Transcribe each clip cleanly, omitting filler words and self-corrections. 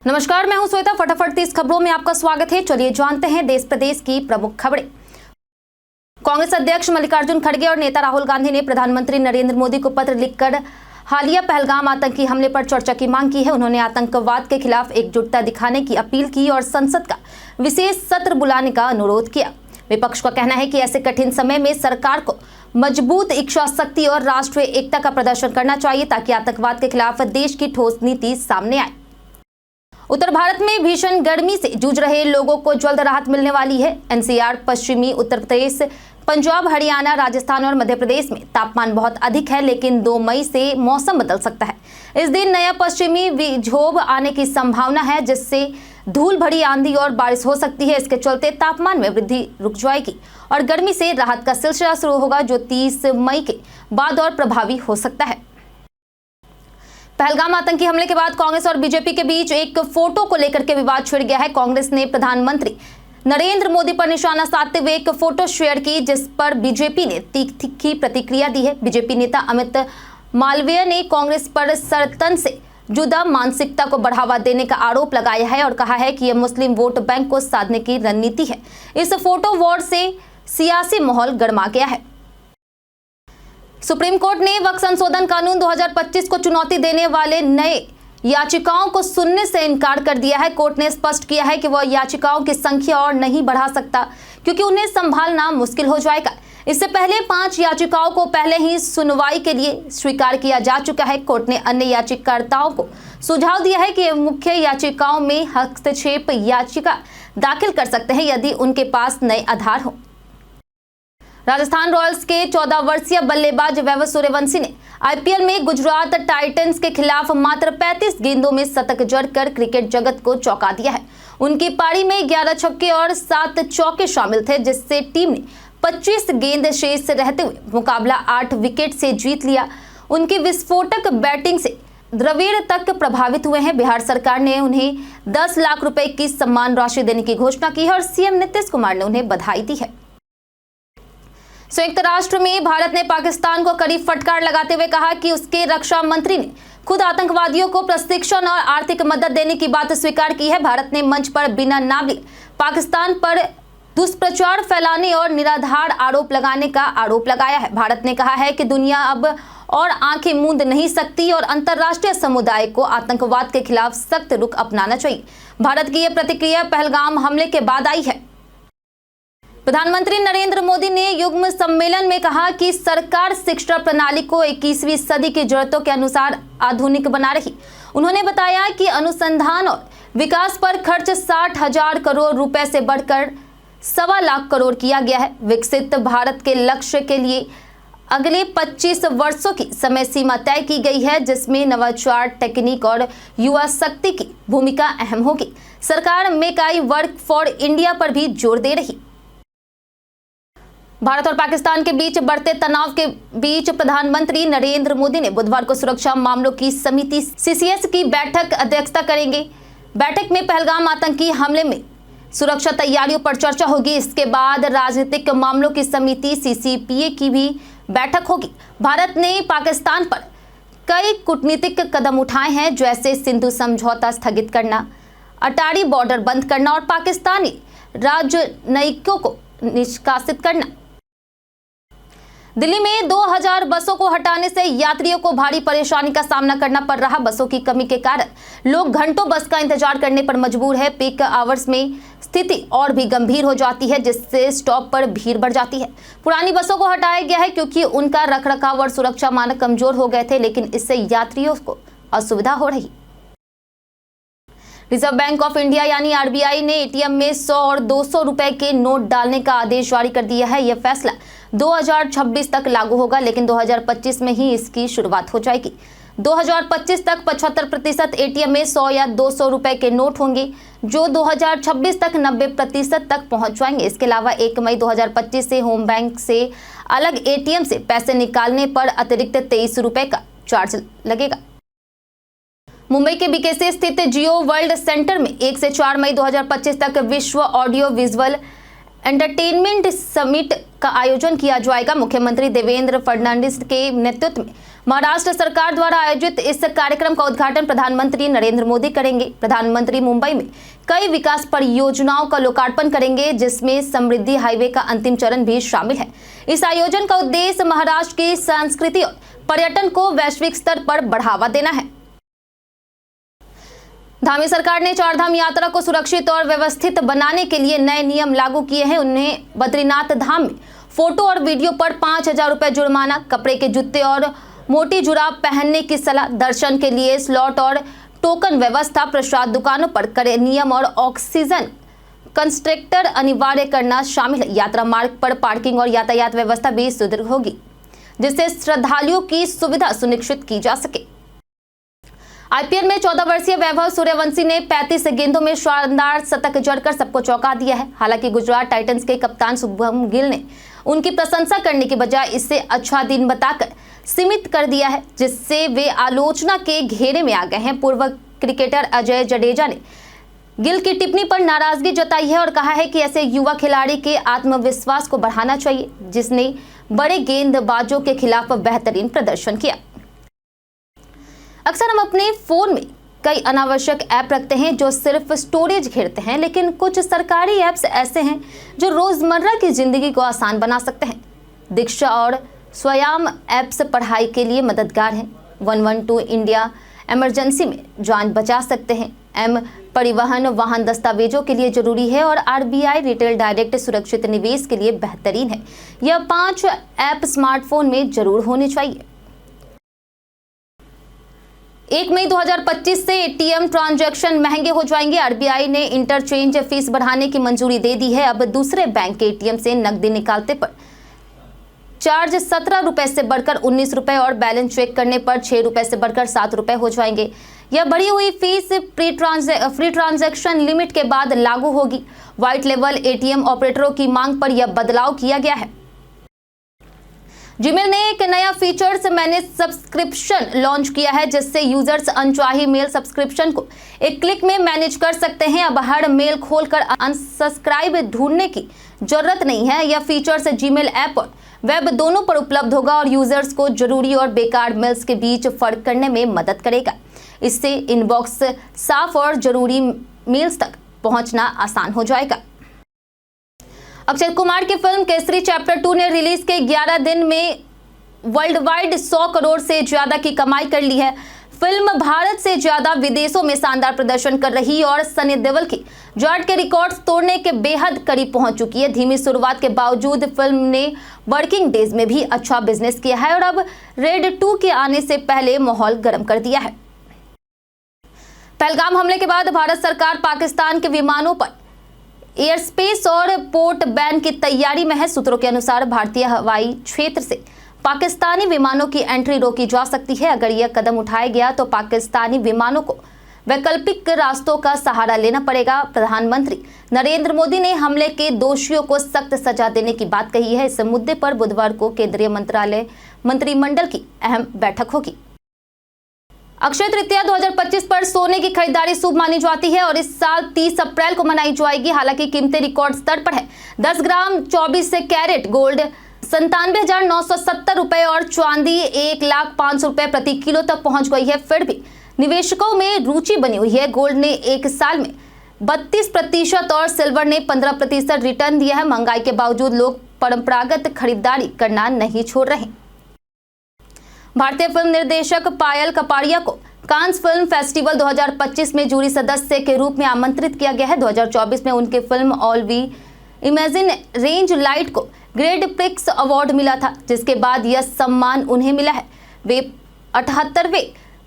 नमस्कार, मैं हूं श्वेता। फटाफट 30 खबरों में आपका स्वागत है। चलिए जानते हैं देश प्रदेश की प्रमुख खबरें। कांग्रेस अध्यक्ष मल्लिकार्जुन खड़गे और नेता राहुल गांधी ने प्रधानमंत्री नरेंद्र मोदी को पत्र लिखकर हालिया पहलगाम आतंकी हमले पर चर्चा की मांग की है। उन्होंने आतंकवाद के खिलाफ एकजुटता दिखाने की अपील की और संसद का विशेष सत्र बुलाने का अनुरोध किया। विपक्ष का कहना है कि ऐसे कठिन समय में सरकार को मजबूत इच्छा शक्ति और राष्ट्रीय एकता का प्रदर्शन करना चाहिए ताकि आतंकवाद के खिलाफ देश की ठोस नीति सामने आए। उत्तर भारत में भीषण गर्मी से जूझ रहे लोगों को जल्द राहत मिलने वाली है। एनसीआर, पश्चिमी उत्तर प्रदेश, पंजाब, हरियाणा, राजस्थान और मध्य प्रदेश में तापमान बहुत अधिक है, लेकिन 2 मई से मौसम बदल सकता है। इस दिन नया पश्चिमी विक्षोभ आने की संभावना है, जिससे धूल भरी आंधी और बारिश हो सकती है। इसके चलते तापमान में वृद्धि रुक जाएगी और गर्मी से राहत का सिलसिला शुरू होगा, जो 30 मई के बाद और प्रभावी हो सकता है। पहलगाम आतंकी हमले के बाद कांग्रेस और बीजेपी के बीच एक फोटो को लेकर के विवाद छिड़ गया है। कांग्रेस ने प्रधानमंत्री नरेंद्र मोदी पर निशाना साधते हुए एक फोटो शेयर की, जिस पर बीजेपी ने तीखी प्रतिक्रिया दी है। बीजेपी नेता अमित मालवीय ने कांग्रेस पर सरतन से जुदा मानसिकता को बढ़ावा देने का आरोप लगाया है और कहा है कि यह मुस्लिम वोट बैंक को साधने की रणनीति है। इस फोटो वॉर से सियासी माहौल गरमा गया है। सुप्रीम कोर्ट ने वक्फ संशोधन कानून 2025 को चुनौती देने वाले नए याचिकाओं को सुनने से इनकार कर दिया है। कोर्ट ने स्पष्ट किया है कि वह याचिकाओं की संख्या और नहीं बढ़ा सकता, क्योंकि उन्हें संभालना मुश्किल हो जाएगा। इससे पहले 5 याचिकाओं को पहले ही सुनवाई के लिए स्वीकार किया जा चुका है। कोर्ट ने अन्य याचिकाकर्ताओं को सुझाव दिया है कि मुख्य याचिकाओं में हस्तक्षेप याचिका दाखिल कर सकते हैं यदि उनके पास नए आधार हो। राजस्थान रॉयल्स के 14 वर्षीय बल्लेबाज वैभव सूर्यवंशी ने आईपीएल में गुजरात टाइटंस के खिलाफ मात्र 35 गेंदों में शतक जड़कर क्रिकेट जगत को चौंका दिया है। उनकी पारी में 11 छक्के और 7 चौके शामिल थे, जिससे टीम ने 25 गेंद शेष रहते हुए मुकाबला 8 विकेट से जीत लिया। उनकी विस्फोटक बैटिंग से द्रविड़ तक प्रभावित हुए हैं। बिहार सरकार ने उन्हें 10 लाख रुपए की सम्मान राशि देने की घोषणा की है और सीएम नीतीश कुमार ने उन्हें बधाई दी है। संयुक्त राष्ट्र में भारत ने पाकिस्तान को कड़ी फटकार लगाते हुए कहा कि उसके रक्षा मंत्री ने खुद आतंकवादियों को प्रशिक्षण और आर्थिक मदद देने की बात स्वीकार की है। भारत ने मंच पर बिना नाम लिए पाकिस्तान पर दुष्प्रचार फैलाने और निराधार आरोप लगाने का आरोप लगाया है। भारत ने कहा है कि दुनिया अब और आंखें मूंद नहीं सकती और अंतर्राष्ट्रीय समुदाय को आतंकवाद के खिलाफ सख्त रुख अपनाना चाहिए। भारत की यह प्रतिक्रिया पहलगाम हमले के बाद आई है। प्रधानमंत्री नरेंद्र मोदी ने युग्म सम्मेलन में कहा कि सरकार शिक्षा प्रणाली को 21वीं सदी की जरूरतों के अनुसार आधुनिक बना रही। उन्होंने बताया कि अनुसंधान और विकास पर खर्च 60,000 करोड़ रुपए से बढ़कर 1.25 लाख करोड़ किया गया है। विकसित भारत के लक्ष्य के लिए अगले 25 वर्षों की समय सीमा तय की गई है, जिसमें नवाचार, टेक्निक और युवा शक्ति की भूमिका अहम होगी। सरकार मेकाई वर्क फॉर इंडिया पर भी जोर दे रही। भारत और पाकिस्तान के बीच बढ़ते तनाव के बीच प्रधानमंत्री नरेंद्र मोदी ने बुधवार को सुरक्षा मामलों की समिति सीसीएस की बैठक अध्यक्षता करेंगे। बैठक में पहलगाम आतंकी हमले में सुरक्षा तैयारियों पर चर्चा होगी। इसके बाद राजनीतिक मामलों की समिति सीसीपीए की भी बैठक होगी। भारत ने पाकिस्तान पर कई कूटनीतिक कदम उठाए हैं, जैसे सिंधु समझौता स्थगित करना, अटारी बॉर्डर बंद करना और पाकिस्तानी राजनयिकों को निष्कासित करना। दिल्ली में 2000 बसों को हटाने से यात्रियों को भारी परेशानी का सामना करना पड़ रहा। बसों की कमी के कारण लोग घंटों बस का इंतजार करने पर मजबूर है। पीक आवर्स में स्थिति और भी गंभीर हो जाती है, जिससे स्टॉप पर भीड़ बढ़ जाती है। पुरानी बसों को हटाया गया है क्योंकि उनका रखरखाव और सुरक्षा मानक कमजोर हो गए थे, लेकिन इससे यात्रियों को असुविधा हो रही। रिजर्व बैंक ऑफ इंडिया यानी आरबीआई ने एटीएम में 100 और 200 रुपए के नोट डालने का आदेश जारी कर दिया है। यह फैसला 2026 तक लागू होगा, लेकिन 2025 में ही इसकी शुरुआत हो जाएगी। 2025 तक 75% एटीएम में 100 या 200 रुपए के नोट होंगे, जो 2026 तक 90% तक पहुंच जाएंगे। इसके अलावा 1 मई 2025 से होम बैंक से अलग एटीएम से पैसे निकालने पर अतिरिक्त 23 रुपए का चार्ज लगेगा। मुंबई के बीकेसी स्थित जियो वर्ल्ड सेंटर में 1 से 4 मई 2025 तक विश्व ऑडियो विजुअल एंटरटेनमेंट समिट का आयोजन किया जाएगा। मुख्यमंत्री देवेंद्र फडणवीस के नेतृत्व में महाराष्ट्र सरकार द्वारा आयोजित इस कार्यक्रम का उद्घाटन प्रधानमंत्री नरेंद्र मोदी करेंगे। प्रधानमंत्री मुंबई में कई विकास परियोजनाओं का लोकार्पण करेंगे, जिसमें समृद्धि हाईवे का अंतिम चरण भी शामिल है। इस आयोजन का उद्देश्य महाराष्ट्र की संस्कृति और पर्यटन को वैश्विक स्तर पर बढ़ावा देना है। धामी सरकार ने चारधाम यात्रा को सुरक्षित और व्यवस्थित बनाने के लिए नए नियम लागू किए हैं। उन्हें बद्रीनाथ धाम में फोटो और वीडियो पर 5,000 रुपए जुर्माना, कपड़े के जूते और मोटी जुराब पहनने की सलाह, दर्शन के लिए स्लॉट और टोकन व्यवस्था, प्रसाद दुकानों पर कड़े नियम और ऑक्सीजन कंस्ट्रक्टर अनिवार्य करना शामिल है। यात्रा मार्ग पर पार्किंग और यातायात व्यवस्था भी सुदृढ़ होगी, जिससे श्रद्धालुओं की सुविधा सुनिश्चित की जा सके। आईपीएल में 14 वर्षीय वैभव सूर्यवंशी ने 35 गेंदों में शानदार शतक जड़कर सबको चौंका दिया है। हालांकि गुजरात टाइटंस के कप्तान शुभम गिल ने उनकी प्रशंसा करने की बजाय इसे अच्छा दिन बताकर सीमित कर दिया है, जिससे वे आलोचना के घेरे में आ गए हैं। पूर्व क्रिकेटर अजय जडेजा ने गिल की टिप्पणी पर नाराजगी जताई है और कहा है कि ऐसे युवा खिलाड़ी के आत्मविश्वास को बढ़ाना चाहिए, जिसने बड़े गेंदबाजों के खिलाफ बेहतरीन प्रदर्शन किया। अक्सर हम अपने फोन में कई अनावश्यक ऐप रखते हैं जो सिर्फ स्टोरेज घेरते हैं, लेकिन कुछ सरकारी ऐप्स ऐसे हैं जो रोजमर्रा की जिंदगी को आसान बना सकते हैं। दीक्षा और स्वयाम ऐप्स पढ़ाई के लिए मददगार हैं। 112 इंडिया इमरजेंसी में जान बचा सकते हैं। एम परिवहन वाहन दस्तावेजों के लिए जरूरी है और आरबीआई रिटेल डायरेक्ट सुरक्षित निवेश के लिए बेहतरीन है। यह 5 ऐप स्मार्टफोन में जरूर होने चाहिए। 1 मई 2025 से एटीएम ट्रांजैक्शन महंगे हो जाएंगे। आरबीआई ने इंटरचेंज फीस बढ़ाने की मंजूरी दे दी है। अब दूसरे बैंक के एटीएम से नकदी निकालते पर चार्ज 17 रुपए से बढ़कर 19 रुपए और बैलेंस चेक करने पर 6 रुपए से बढ़कर 7 रुपए हो जाएंगे। यह बढ़ी हुई फीस फ्री ट्रांजैक्शन लिमिट के बाद लागू होगी। व्हाइट लेवल एटीएम ऑपरेटरों की मांग पर यह बदलाव किया गया है। जीमेल ने एक नया फीचर्स मैनेज सब्सक्रिप्शन लॉन्च किया है, जिससे यूजर्स अनचाही मेल सब्सक्रिप्शन को एक क्लिक में मैनेज कर सकते हैं। अब हर मेल खोलकर अनसब्सक्राइब ढूंढने की जरूरत नहीं है। यह फीचर्स जीमेल ऐप और वेब दोनों पर उपलब्ध होगा और यूजर्स को जरूरी और बेकार मेल्स के बीच फर्क करने में मदद करेगा। इससे इनबॉक्स साफ और जरूरी मेल्स तक पहुंचना आसान हो जाएगा। अक्षय कुमार की फिल्म केसरी चैप्टर 2 ने रिलीज के 11 दिन में वर्ल्ड वाइड 100 करोड़ से ज्यादा की कमाई कर ली है। फिल्म भारत से ज्यादा विदेशों में शानदार प्रदर्शन कर रही और सनी देओल की जाट के रिकॉर्ड्स तोड़ने के बेहद करीब पहुंच चुकी है। धीमी शुरुआत के बावजूद फिल्म ने वर्किंग डेज में भी अच्छा बिजनेस किया है और अब रेड 2 के आने से पहले माहौल गर्म कर दिया है। पहलगाम हमले के बाद भारत सरकार पाकिस्तान के विमानों पर एयर स्पेस और पोर्ट बैन की तैयारी में है। सूत्रों के अनुसार भारतीय हवाई क्षेत्र से पाकिस्तानी विमानों की एंट्री रोकी जा सकती है। अगर यह कदम उठाया गया तो पाकिस्तानी विमानों को वैकल्पिक रास्तों का सहारा लेना पड़ेगा। प्रधानमंत्री नरेंद्र मोदी ने हमले के दोषियों को सख्त सजा देने की बात कही है। इस मुद्दे पर बुधवार को केंद्रीय मंत्रिमंडल की अहम बैठक होगी। अक्षय तृतीया 2025 पर सोने की खरीदारी शुभ मानी जाती है और इस साल 30 अप्रैल को मनाई जाएगी। हालांकि कीमतें रिकॉर्ड स्तर पर है। 10 ग्राम 24 कैरेट गोल्ड 97,970 रुपए और चांदी 1,05,000 रुपए प्रति किलो तक पहुंच गई है। फिर भी निवेशकों में रुचि बनी हुई है। गोल्ड ने एक साल में 32% और सिल्वर ने 15% रिटर्न दिया है। महंगाई के बावजूद लोग परंपरागत खरीदारी करना नहीं छोड़ रहे। भारतीय फिल्म निर्देशक पायल कपाड़िया को कांस फिल्म फेस्टिवल 2025 में जूरी सदस्य के रूप में आमंत्रित किया गया है। 2024 में उनकी film all we imagine range light को ग्रेड प्रिक्स अवार्ड मिला था, जिसके बाद यह सम्मान उन्हें मिला है। वे 78वें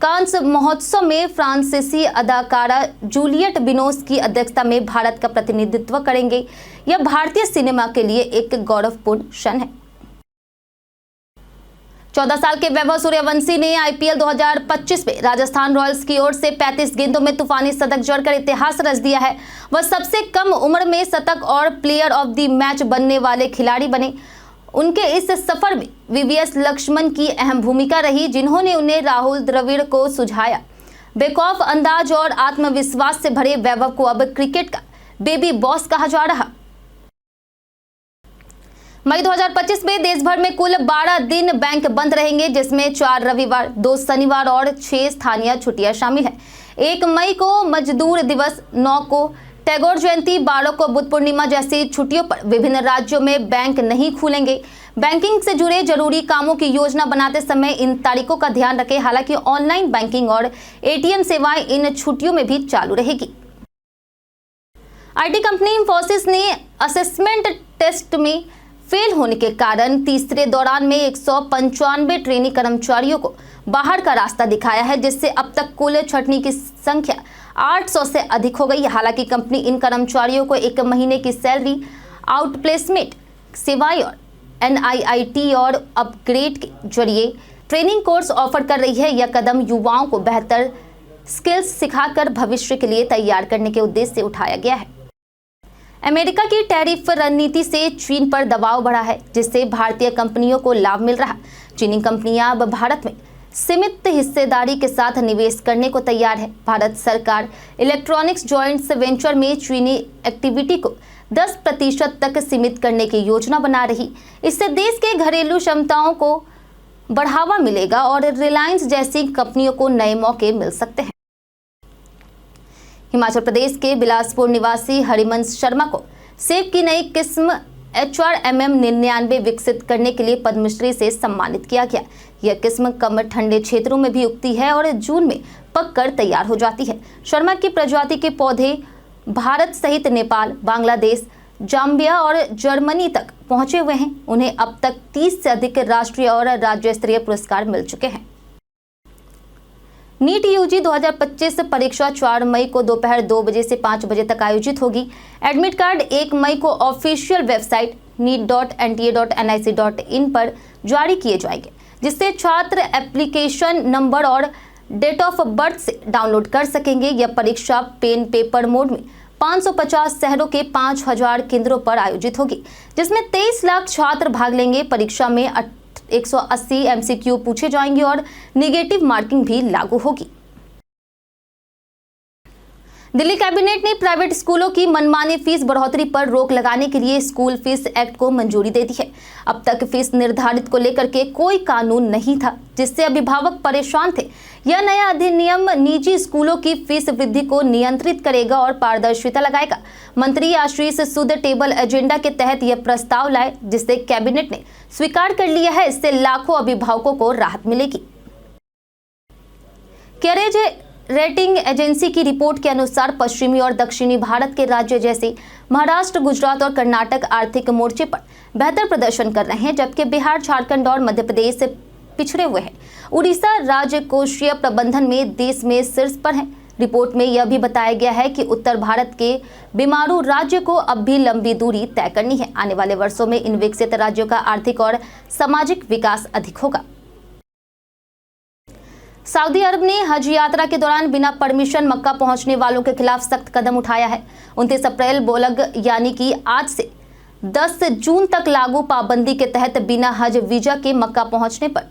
कांस महोत्सव में फ्रांसीसी अदाकारा जूलियट बिनोस की अध्यक्षता में भारत का प्रतिनिधित्व करेंगे। यह भारतीय सिनेमा के लिए एक गौरवपूर्ण क्षण है। 14 साल के वैभव सूर्यवंशी ने आईपीएल 2025 में राजस्थान रॉयल्स की ओर से 35 गेंदों में तूफानी शतक जड़कर इतिहास रच दिया है। वह सबसे कम उम्र में शतक और प्लेयर ऑफ द मैच बनने वाले खिलाड़ी बने। उनके इस सफर में वीवीएस लक्ष्मण की अहम भूमिका रही, जिन्होंने उन्हें राहुल द्रविड़ को सुझाया। बेखौफ अंदाज और आत्मविश्वास से भरे वैभव को अब क्रिकेट का बेबी बॉस कहा जा रहा। मई 2025 में देश भर में कुल 12 दिन बैंक बंद रहेंगे, जिसमें 4 रविवार, 2 शनिवार और 6 स्थानीय छुट्टियां शामिल हैं। 1 मई को मजदूर दिवस, 9 को टैगोर जयंती, 12 को बुद्ध पूर्णिमा जैसी छुट्टियों पर विभिन्न राज्यों में बैंक नहीं खुलेंगे। बैंकिंग से जुड़े जरूरी कामों की योजना बनाते समय इन तारीखों का ध्यान रखें। हालांकि ऑनलाइन बैंकिंग और एटीएम सेवाएं इन छुट्टियों में भी चालू रहेगी। आईटी कंपनी इंफोसिस ने असेसमेंट टेस्ट में फेल होने के कारण तीसरे दौरान में 195 ट्रेनी कर्मचारियों को बाहर का रास्ता दिखाया है, जिससे अब तक कुल छंटनी की संख्या 800 से अधिक हो गई है। हालांकि कंपनी इन कर्मचारियों को 1 महीने की सैलरी, आउटप्लेसमेंट सेवाएं और NIIT और अपग्रेड के जरिए ट्रेनिंग कोर्स ऑफर कर रही है। यह कदम युवाओं को बेहतर स्किल्स सिखाकर भविष्य के लिए तैयार करने के उद्देश्य से उठाया गया है। अमेरिका की टैरिफ रणनीति से चीन पर दबाव बढ़ा है, जिससे भारतीय कंपनियों को लाभ मिल रहा है। चीनी कंपनियां अब भारत में सीमित हिस्सेदारी के साथ निवेश करने को तैयार है। भारत सरकार इलेक्ट्रॉनिक्स जॉइंट वेंचर में चीनी एक्टिविटी को 10% तक सीमित करने की योजना बना रही। इससे देश के घरेलू क्षमताओं को बढ़ावा मिलेगा और रिलायंस जैसी कंपनियों को नए मौके मिल सकते हैं। हिमाचल प्रदेश के बिलासपुर निवासी हरिवंश शर्मा को सेब की नई किस्म HRMM 99 विकसित करने के लिए पद्मश्री से सम्मानित किया गया। यह किस्म कम ठंडे क्षेत्रों में भी उगती है और जून में पककर तैयार हो जाती है। शर्मा की प्रजाति के पौधे भारत सहित नेपाल, बांग्लादेश, जाम्बिया और जर्मनी तक पहुंचे हुए हैं। उन्हें अब तक 30 से अधिक राष्ट्रीय और राज्य स्तरीय पुरस्कार मिल चुके हैं। नीट यूजी 2025 परीक्षा 4 मई को दोपहर 2 बजे से 5 बजे तक आयोजित होगी। एडमिट कार्ड 1 मई को ऑफिशियल वेबसाइट neet.nta.nic.in पर जारी किए जाएंगे, जिससे छात्र एप्लीकेशन नंबर और डेट ऑफ बर्थ से डाउनलोड कर सकेंगे। यह परीक्षा पेन पेपर मोड में 550 शहरों के 5000 केंद्रों पर आयोजित होगी, जिसमें 23 लाख छात्र भाग लेंगे। परीक्षा में 180 MCQ पूछे जाएंगे और नेगेटिव मार्किंग भी लागू होगी। दिल्ली कैबिनेट ने प्राइवेट स्कूलों की मनमानी फीस बढ़ोतरी पर रोक लगाने के लिए स्कूल फीस एक्ट को मंजूरी दे दी है। अब तक फीस निर्धारित को लेकर के कोई कानून नहीं था, जिससे अभिभावक परेशान थे। यह नया अधिनियम निजी स्कूलों की फीस वृद्धि को नियंत्रित करेगा और पारदर्शिता लगाएगा। मंत्री आशीष सूद टेबल एजेंडा के तहत यह प्रस्ताव लाए, जिसे कैबिनेट ने स्वीकार कर लिया है। इससे लाखों अभिभावकों को राहत मिलेगी। कैरेज रेटिंग एजेंसी की रिपोर्ट के अनुसार पश्चिमी और दक्षिणी भारत के राज्य जैसे महाराष्ट्र, गुजरात और कर्नाटक आर्थिक मोर्चे पर बेहतर प्रदर्शन कर रहे हैं, जबकि बिहार, झारखंड और मध्य प्रदेश पिछड़े हुए हैं। उड़ीसा राजकोषीय प्रबंधन में देश में शीर्ष पर है। रिपोर्ट में यह भी बताया गया है कि उत्तर भारत के बीमारू राज्य को अब भी लंबी दूरी तय करनी है। आने वाले वर्षों में इन विकसित राज्यों का आर्थिक और सामाजिक विकास अधिक होगा। सऊदी अरब ने हज यात्रा के दौरान बिना परमिशन मक्का पहुंचने वालों के खिलाफ सख्त कदम उठाया है। 29 अप्रैल बोलग यानी कि आज से 10 जून तक लागू पाबंदी के तहत बिना हज वीजा के मक्का पहुंचने पर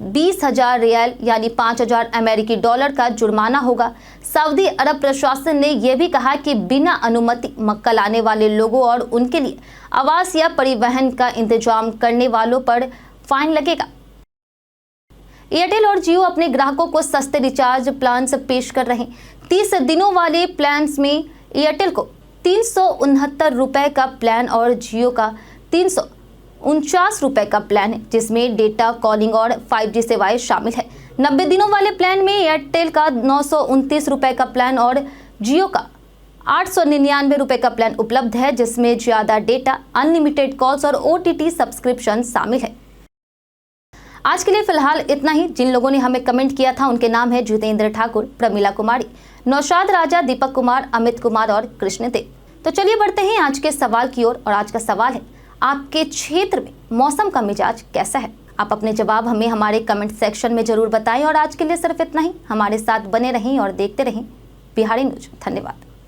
20,000 रियाल यानी 5,000 अमेरिकी डॉलर का जुर्माना होगा। सऊदी अरब प्रशासन ने यह भी कहा कि बिना अनुमति मक्का लाने वाले लोगों और उनके लिए आवास या परिवहन का इंतजाम करने वालों पर फाइन लगेगा। एयरटेल और जियो अपने ग्राहकों को सस्ते रिचार्ज प्लान्स पेश कर रहे हैं। 30 दिनों वाले प्लान्स में एयरटेल को 369 रुपए का प्लान और जियो का 349 रुपए का प्लान है, जिसमें डेटा, कॉलिंग और 5G सेवाएं शामिल है। 90 दिनों वाले प्लान में एयरटेल का 929 रुपए का प्लान और जियो का 899 रुपए का प्लान उपलब्ध है, जिसमें ज्यादा डेटा, अनलिमिटेड कॉल्स और OTT सब्सक्रिप्शन शामिल है। आज के लिए फिलहाल इतना ही। जिन लोगों ने हमें कमेंट किया था उनके नाम है जितेंद्र ठाकुर, प्रमिला कुमारी, नौशाद राजा, दीपक कुमार, अमित कुमार और कृष्णदेव। तो चलिए बढ़ते हैं आज के सवाल की ओर। और आज का सवाल है, आपके क्षेत्र में मौसम का मिजाज कैसा है? आप अपने जवाब हमें हमारे कमेंट सेक्शन में जरूर बताएं। और आज के लिए सिर्फ इतना ही। हमारे साथ बने रहें और देखते रहें बिहारी न्यूज। धन्यवाद।